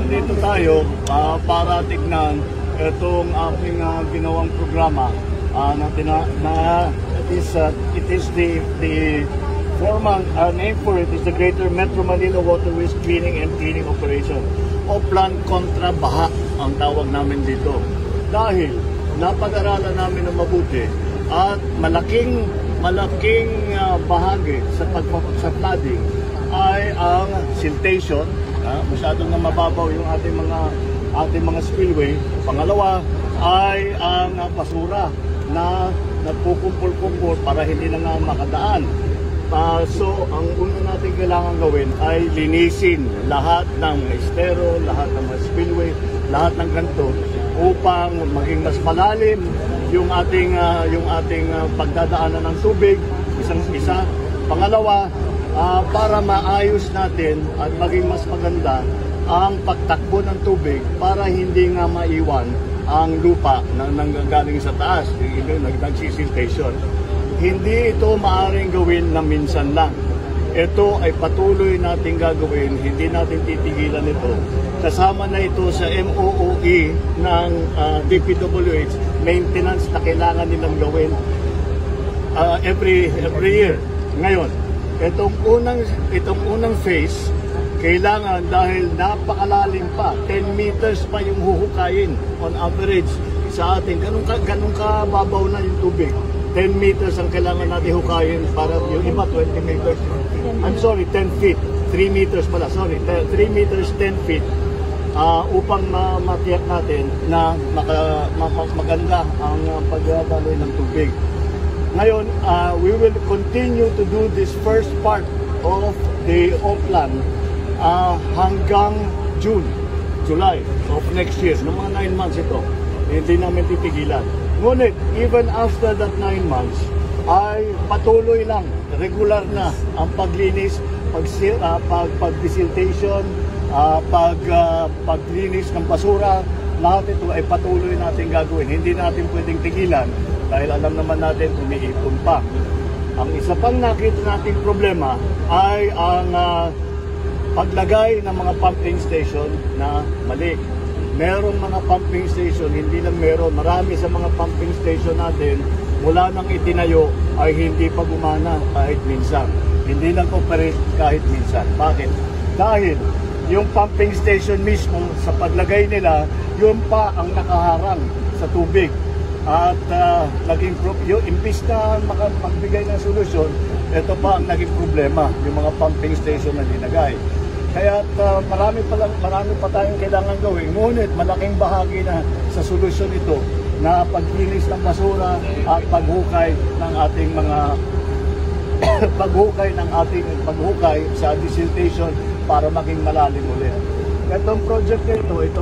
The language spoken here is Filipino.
nandito tayo para tignan itong aking ginawang programa it is the formal name for it is the Greater Metro Manila Waterways Cleaning and Cleaning Operation o Plan Kontra Baha ang tawag namin dito. Dahil napag-aralan namin ng mabuti at malaking bahagi sa flooding ay ang siltation. Masyadong na mababaw yung ating mga spillway. Pangalawa ay ang basura na nagpukumpul-kumpul para hindi na nga makadaan. So, ang una natin kailangan gawin ay linisin lahat ng estero, lahat ng mga spillway, lahat ng kanto upang maging mas malalim yung ating pagdadaanan ng tubig, isang-isa. Pangalawa, para maayos natin at maging mas maganda ang pagtakbo ng tubig para hindi nga maiwan ang lupa na nanggagaling sa taas, yung nagsisiltation. Hindi ito maaaring gawin na minsan lang. Ito ay patuloy nating gagawin, hindi natin titigilan ito. Kasama na ito sa MOOE ng DPWH, maintenance na kailangan nilang gawin every year. Ngayon, itong unang phase, kailangan dahil napakalalim pa, 10 meters pa yung huhukayin on average sa atin. Ganun ka babaw na yung tubig. 10 meters ang kailangan natin hukayin para yung iba 20 meters. I'm sorry, 10 feet. 3 meters pala, sorry. 3 meters, 10 feet upang matiyak natin na maganda ang pagdadaloy ng tubig. Ngayon, we will continue to do this first part of the O-Plan hanggang July of next year. Ng mga 9 months ito, hindi namin titigilan. Ngunit, even after that 9 months, ay patuloy lang, regular na ang paglinis, pag-desiltation, paglinis ng basura, lahat ito ay patuloy natin gagawin. Hindi natin pwedeng tigilan dahil alam naman natin umiipon pa. Ang isa pang nakita nating problema ay ang paglagay ng mga pumping station na mali. Merong mga pumping station, hindi lang meron. Marami sa mga pumping station natin, mula nang itinayo ay hindi pa gumana kahit minsan. Hindi nag-operate kahit minsan. Bakit? Dahil yung pumping station mismo sa paglagay nila, yun pa ang nakaharang sa tubig. At imbis na magbigay ng solusyon, ito pa ang naging problema, yung mga pumping station na dinagay. Kaya marami pa tayong kailangan gawin. Ngunit malaking bahagi na sa solusyon ito na paglinis ng basura at paghukay ng ating paghukay sa desiltation para maging malalim ulit. Itong project na ito,